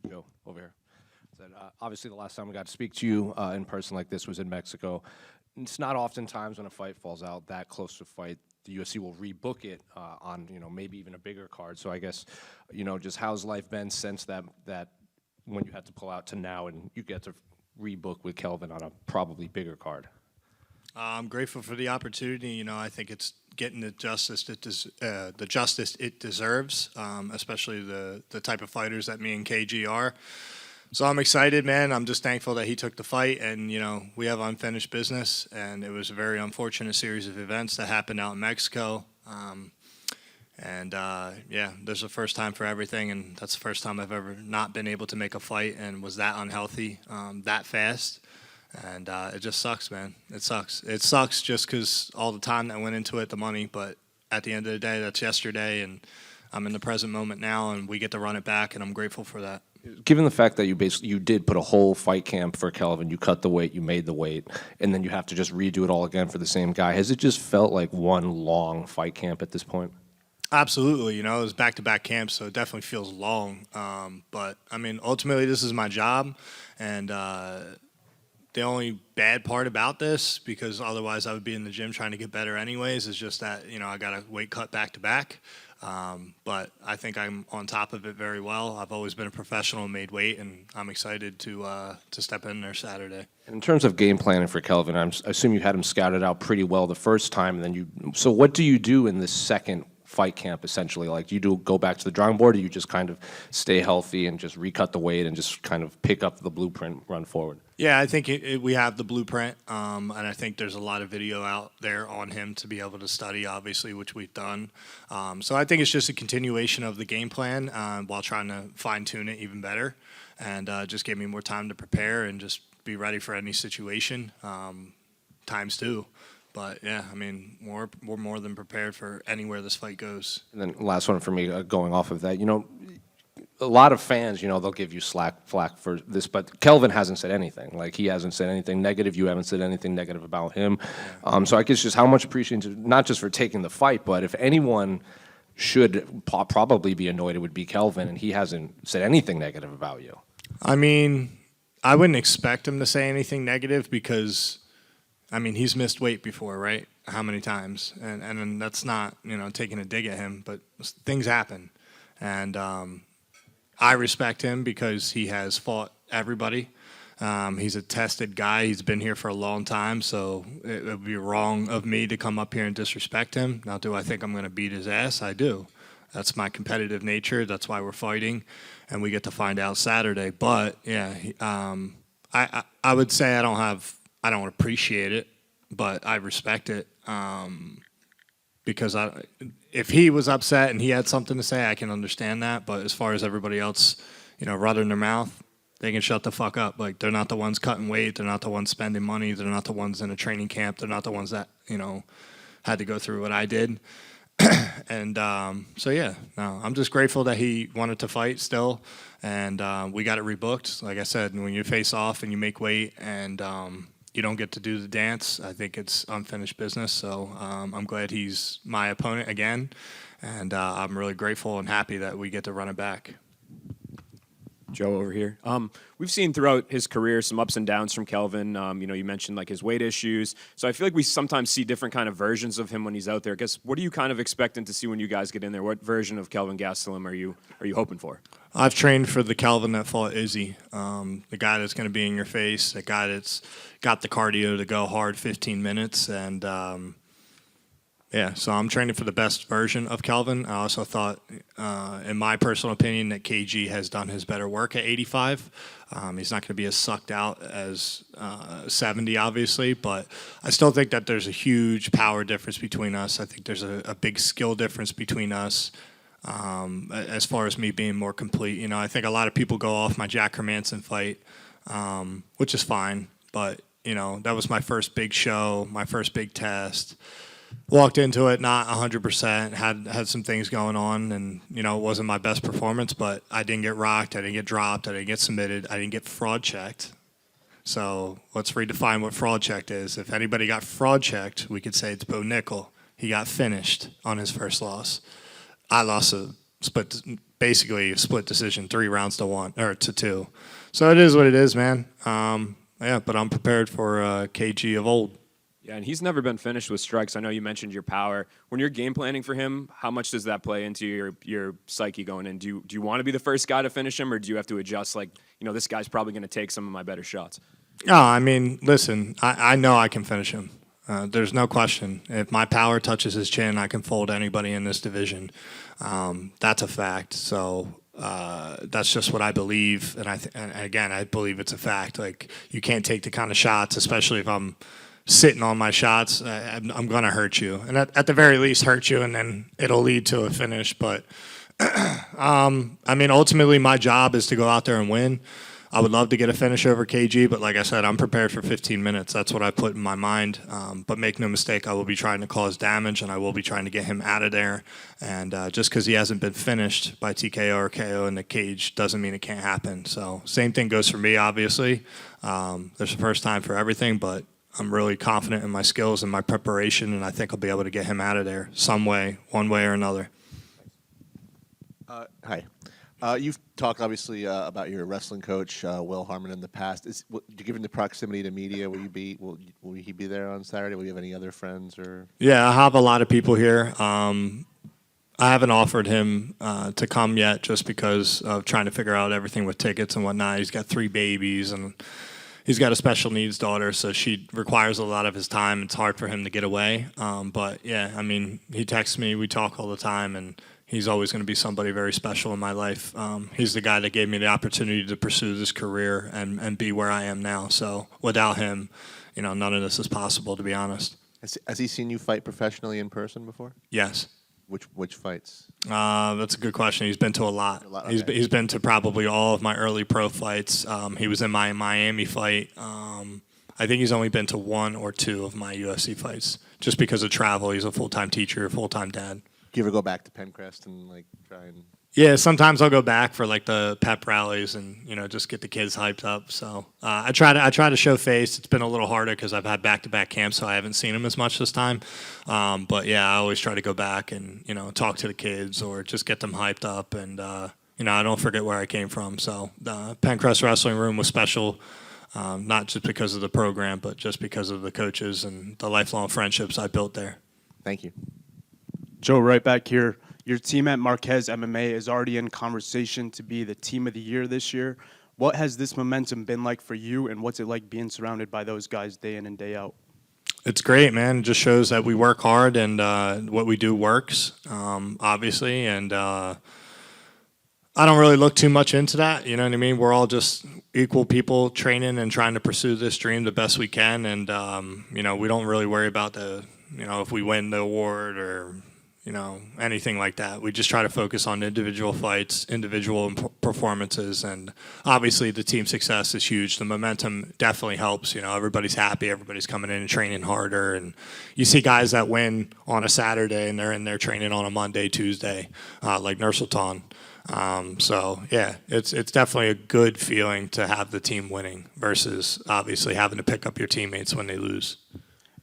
Joe, over here. Said, obviously, the last time we got to speak to you in person like this was in Mexico. It's not oftentimes when a fight falls out that close to fight, the UFC will rebook it on, maybe even a bigger card. So I guess, just how's life been since that when you had to pull out to now and you get to rebook with Kelvin on a probably bigger card? I'm grateful for the opportunity. I think it's getting the justice it deserves, especially the type of fighters that me and KG are. So I'm excited, man. I'm just thankful that he took the fight, and we have unfinished business, and it was a very unfortunate series of events that happened out in Mexico. There's a first time for everything, and that's the first time I've ever not been able to make a fight and was that unhealthy that fast. And it just sucks, man. It sucks. It sucks just because all the time that went into it, the money. But at the end of the day, that's yesterday, and I'm in the present moment now, and we get to run it back, and I'm grateful for that. Given the fact that you did put a whole fight camp for Kelvin, you cut the weight, you made the weight, and then you have to just redo it all again for the same guy, has it just felt like one long fight camp at this point? Absolutely. It was back-to-back camps, so it definitely feels long. But, ultimately, this is my job, and the only bad part about this, because otherwise I would be in the gym trying to get better anyways, is just that, I got a weight cut back-to-back. But I think I'm on top of it very well. I've always been a professional and made weight, and I'm excited to step in there Saturday. In terms of game planning for Kelvin, I assume you had him scouted out pretty well the first time, and then so what do you do in this second fight camp, essentially? Like, do you go back to the drawing board, or do you just kind of stay healthy and just recut the weight and just kind of pick up the blueprint, run forward? Yeah, I think we have the blueprint, and I think there's a lot of video out there on him to be able to study, obviously, which we've done. So I think it's just a continuation of the game plan while trying to fine-tune it even better, and just give me more time to prepare and just be ready for any situation times two. But, yeah, we're more than prepared for anywhere this fight goes. And then last one for me, going off of that, a lot of fans, they'll give you flack for this, but Kelvin hasn't said anything. Like, he hasn't said anything negative. You haven't said anything negative about him. So I guess just how much appreciation, not just for taking the fight, but if anyone should probably be annoyed, it would be Kelvin, and he hasn't said anything negative about you. I wouldn't expect him to say anything negative because, he's missed weight before, right? How many times? And that's not, taking a dig at him, but things happen. And I respect him because he has fought everybody. He's a tested guy. He's been here for a long time, so it would be wrong of me to come up here and disrespect him. Now, do I think I'm going to beat his ass? I do. That's my competitive nature. That's why we're fighting, and we get to find out Saturday. But, yeah, I would say I don't appreciate it, but I respect it. Because if he was upset and he had something to say, I can understand that. But as far as everybody else, running their mouth, they can shut the fuck up. Like, they're not the ones cutting weight. They're not the ones spending money. They're not the ones in a training camp. They're not the ones that, had to go through what I did. And I'm just grateful that he wanted to fight still. And we got it rebooked. Like I said, when you face off and you make weight and you don't get to do the dance, I think it's unfinished business. So I'm glad he's my opponent again, and I'm really grateful and happy that we get to run it back. Joe over here. We've seen throughout his career some ups and downs from Kelvin. You mentioned like his weight issues. So I feel like we sometimes see different kind of versions of him when he's out there. I guess, what are you kind of expecting to see when you guys get in there? What version of Kelvin Gastelum are you hoping for? I've trained for the Kelvin that fought Izzy, the guy that's going to be in your face, the guy that's got the cardio to go hard 15 minutes. And, so I'm training for the best version of Kelvin. I also thought, in my personal opinion, that KG has done his better work at 85. He's not going to be as sucked out as 70, obviously, but I still think that there's a huge power difference between us. I think there's a big skill difference between us. As far as me being more complete, I think a lot of people go off my Jack Hermanson fight, which is fine. But, that was my first big show, my first big test. Walked into it not 100%, had some things going on, and, it wasn't my best performance, but I didn't get rocked, I didn't get dropped, I didn't get submitted, I didn't get fraud checked. So let's redefine what fraud checked is. If anybody got fraud checked, we could say it's Bo Nickal. He got finished on his first loss. I lost basically a split decision, 3 rounds to 1 or to 2. So it is what it is, man. Yeah, but I'm prepared for KG of old. Yeah, and he's never been finished with strikes. I know you mentioned your power. When you're game planning for him, how much does that play into your psyche going in? Do you want to be the first guy to finish him, or do you have to adjust, like, this guy's probably going to take some of my better shots? No, I mean, listen, I know I can finish him. There's no question. If my power touches his chin, I can fold anybody in this division. That's a fact. So that's just what I believe, and again, I believe it's a fact. Like, you can't take the kind of shots, especially if I'm sitting on my shots. I'm going to hurt you, and at the very least hurt you, and then it'll lead to a finish. But I mean, ultimately, my job is to go out there and win. I would love to get a finish over KG, but like I said, I'm prepared for 15 minutes. That's what I put in my mind. But make no mistake, I will be trying to cause damage, and I will be trying to get him out of there. And just because he hasn't been finished by TKO or KO in the cage doesn't mean it can't happen. So same thing goes for me, obviously. There's a first time for everything, but I'm really confident in my skills and my preparation, and I think I'll be able to get him out of there some way, one way or another. Hi. You've talked, obviously, about your wrestling coach, Will Harmon, in the past. Given the proximity to media, will he be there on Saturday? Will you have any other friends? Or? Yeah, I have a lot of people here. I haven't offered him to come yet just because of trying to figure out everything with tickets and whatnot. He's got 3 babies, and he's got a special needs daughter, so she requires a lot of his time. It's hard for him to get away. But, yeah, I mean, he texts me. We talk all the time, and he's always going to be somebody very special in my life. He's the guy that gave me the opportunity to pursue this career and be where I am now. So without him, none of this is possible, to be honest. Has he seen you fight professionally in person before? Yes. Which fights? That's a good question. He's been to a lot. Okay. He's been to probably all of my early pro fights. He was in my Miami fight. I think he's only been to 1 or 2 of my UFC fights just because of travel. He's a full-time teacher, a full-time dad. Do you ever go back to Pencrest and try and? Yeah, sometimes I'll go back for the pep rallies and just get the kids hyped up. So I try to show face. It's been a little harder because I've had back-to-back camps, so I haven't seen them as much this time. But yeah, I always try to go back and talk to the kids or just get them hyped up, and I don't forget where I came from. So the Pencrest Wrestling Room was special, not just because of the program, but just because of the coaches and the lifelong friendships I built there. Thank you. Joe, right back here. Your team at Marquez MMA is already in conversation to be the team of the year this year. What has this momentum been like for you, and what's it like being surrounded by those guys day in and day out? It's great, man. It just shows that we work hard and what we do works, obviously. And I don't really look too much into that. You know what I mean? We're all just equal people training and trying to pursue this dream the best we can. And, we don't really worry about if we win the award or anything like that. We just try to focus on individual fights, individual performances, and obviously the team success is huge. The momentum definitely helps. Everybody's happy, everybody's coming in and training harder, and you see guys that win on a Saturday and they're in there training on a Monday, Tuesday, like Nursultan. So yeah, it's definitely a good feeling to have the team winning versus obviously having to pick up your teammates when they lose.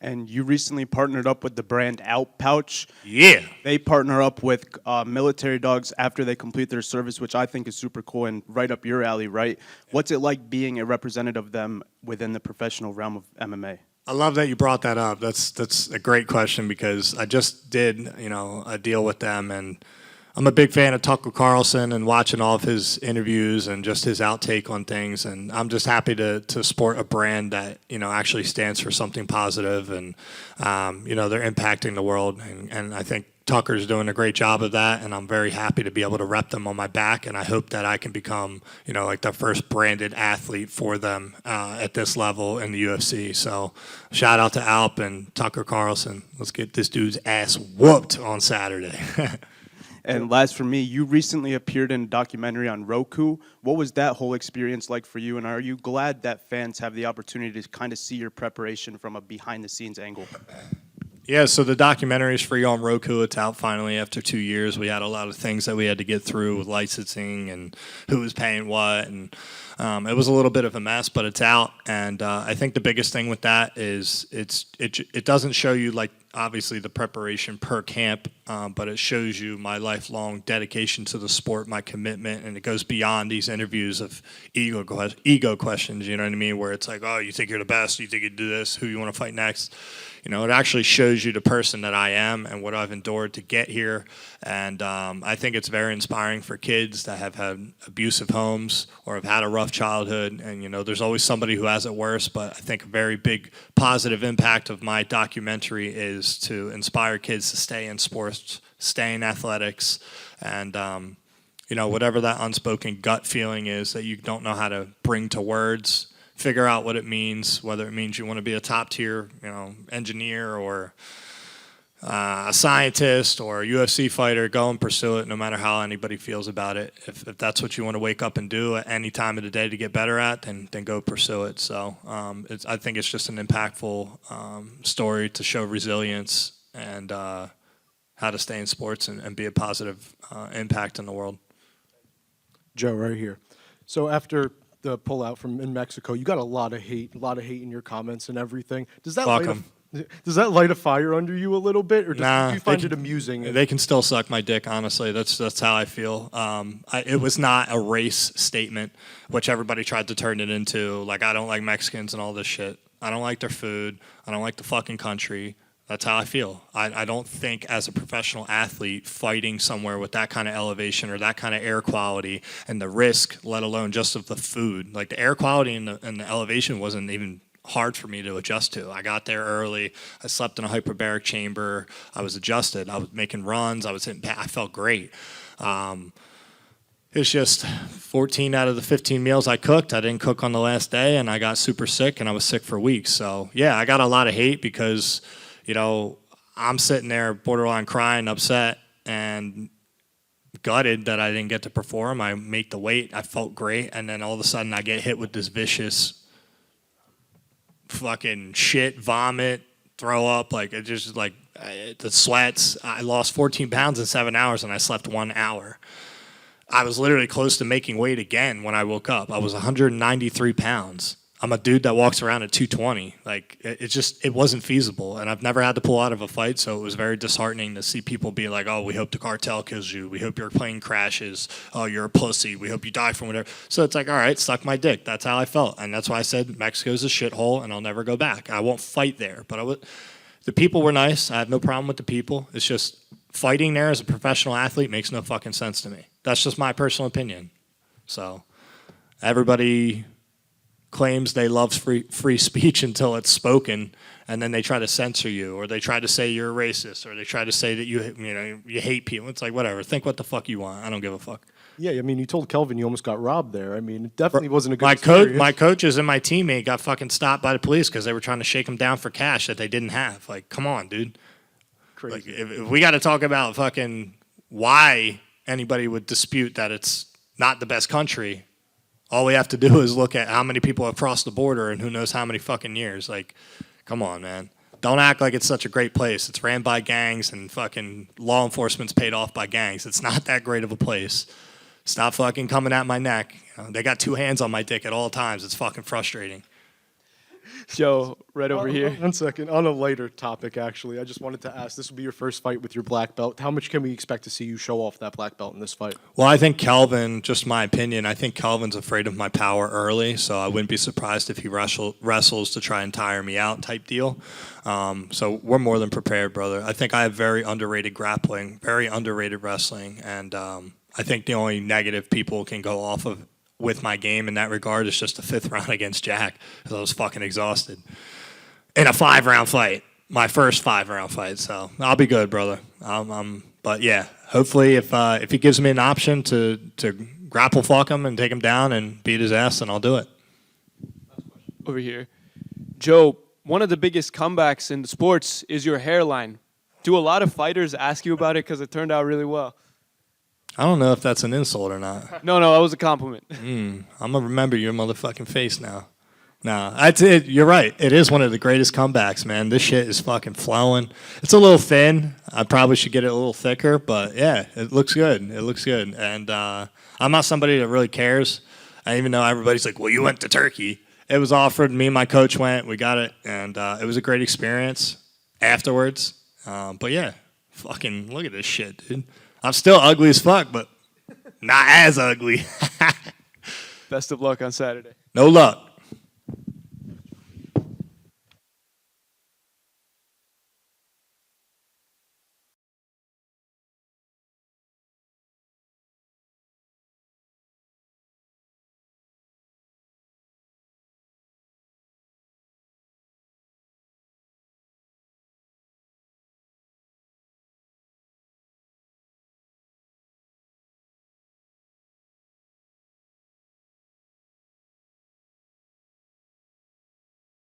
And you recently partnered up with the brand Out Pouch. Yeah. They partner up with military dogs after they complete their service, which I think is super cool and right up your alley, right? What's it like being a representative of them within the professional realm of MMA? I love that you brought that up. That's a great question because I just did, a deal with them, and I'm a big fan of Tucker Carlson and watching all of his interviews and just his outtake on things. And I'm just happy to support a brand that, actually stands for something positive and, they're impacting the world. And I think Tucker's doing a great job of that. And I'm very happy to be able to rep them on my back. And I hope that I can become, the first branded athlete for them at this level in the UFC. So shout out to Alp and Tucker Carlson. Let's get this dude's ass whooped on Saturday. And last for me, you recently appeared in a documentary on Roku. What was that whole experience like for you? And are you glad that fans have the opportunity to kind of see your preparation from a behind-the-scenes angle? Yeah, so the documentary is free on Roku. It's out finally after 2 years. We had a lot of things that we had to get through with licensing and who was paying what. And it was a little bit of a mess, but it's out. And I think the biggest thing with that is it doesn't show you like obviously the preparation per camp, but it shows you my lifelong dedication to the sport, my commitment, and it goes beyond these interviews of ego questions, you know what I mean, where it's like, oh, you think you're the best, you think you do this, who you want to fight next. You know, it actually shows you the person that I am and what I've endured to get here. And I think it's very inspiring for kids that have had abusive homes or have had a rough childhood. And, you know, there's always somebody who has it worse. But I think a very big positive impact of my documentary is to inspire kids to stay in sports, stay in athletics, and, you know, whatever that unspoken gut feeling is that you don't know how to bring to words, figure out what it means, whether it means you want to be a top tier, you know, engineer or a scientist or a UFC fighter, go and pursue it no matter how anybody feels about it. If that's what you want to wake up and do at any time of the day to get better at, then go pursue it. So I think it's just an impactful story to show resilience and how to stay in sports and be a positive impact in the world. Joe, right here. So after the pullout from in Mexico, you got a lot of hate in your comments and everything. Does that light a fire under you a little bit, or do you find it amusing? They can still suck my dick, honestly. That's how I feel. It was not a race statement, which everybody tried to turn it into. Like, I don't like Mexicans and all this shit. I don't like their food. I don't like the fucking country. That's how I feel. I don't think as a professional athlete fighting somewhere with that kind of elevation or that kind of air quality and the risk, let alone just of the food. Like the air quality and the elevation wasn't even hard for me to adjust to. I got there early. I slept in a hyperbaric chamber. I was adjusted. I was making runs. I felt great. It's just 14 out of the 15 meals I cooked, I didn't cook on the last day, and I got super sick, and I was sick for weeks. So, yeah, I got a lot of hate because, you know, I'm sitting there borderline crying, upset, and gutted that I didn't get to perform. I make the weight. I felt great, and then all of a sudden I get hit with this vicious fucking shit, vomit, throw up. Like, it just, like, the sweats. I lost 14 pounds in 7 hours, and I slept 1 hour. I was literally close to making weight again when I woke up. I was 193 pounds. I'm a dude that walks around at 220. Like, it wasn't feasible. And I've never had to pull out of a fight, so it was very disheartening to see people be like, oh, we hope the cartel kills you. We hope your plane crashes. Oh, you're a pussy. We hope you die from whatever. So it's like, all right, suck my dick. That's how I felt. And that's why I said Mexico's a shithole, and I'll never go back. I won't fight there. But the people were nice. I have no problem with the people. It's just fighting there as a professional athlete makes no fucking sense to me. That's just my personal opinion. So everybody claims they love free speech until it's spoken, and then they try to censor you, or they try to say you're a racist, or they try to say that you hate people. It's like, whatever. Think what the fuck you want. I don't give a fuck. Yeah, I mean, you told Kelvin you almost got robbed there. I mean, it definitely wasn't a good experience. My coaches and my teammate got fucking stopped by the police because they were trying to shake them down for cash that they didn't have. Like, come on, dude. Crazy. Like, if we got to talk about fucking why anybody would dispute that it's not the best country, all we have to do is look at how many people have crossed the border and who knows how many fucking years. Like, come on, man. Don't act like it's such a great place. It's ran by gangs and fucking law enforcement's paid off by gangs. It's not that great of a place. Stop fucking coming at my neck. You know, they got two hands on my dick at all times. It's fucking frustrating. Joe, right over here. 1 second. On a lighter topic, actually, I just wanted to ask, this will be your first fight with your black belt. How much can we expect to see you show off that black belt in this fight? Well, I think Kelvin, just my opinion, I think Kelvin's afraid of my power early, so I wouldn't be surprised if he wrestles to try and tire me out type deal. So we're more than prepared, brother. I think I have very underrated grappling, very underrated wrestling, and I think the only negative people can go off of with my game in that regard is just the 5th round against Jack, because I was fucking exhausted in a 5-round fight, my first 5-round fight. So I'll be good, brother. But yeah, hopefully if he gives me an option to grapple fuck him and take him down and beat his ass, then I'll do it. Over here, Joe, one of the biggest comebacks in the sports is your hairline. Do a lot of fighters ask you about it because it turned out really well? I don't know if that's an insult or not. No, that was a compliment. I'm going to remember your motherfucking face now. No, that's it. You're right. It is one of the greatest comebacks, man. This shit is fucking flowing. It's a little thin. I probably should get it a little thicker, but yeah, it looks good. It looks good. And I'm not somebody that really cares. I even know everybody's like, well, you went to Turkey. It was offered. Me and my coach went. We got it. And it was a great experience afterwards. But yeah, fucking look at this shit, dude. I'm still ugly as fuck, but not as ugly. Best of luck on Saturday. No luck.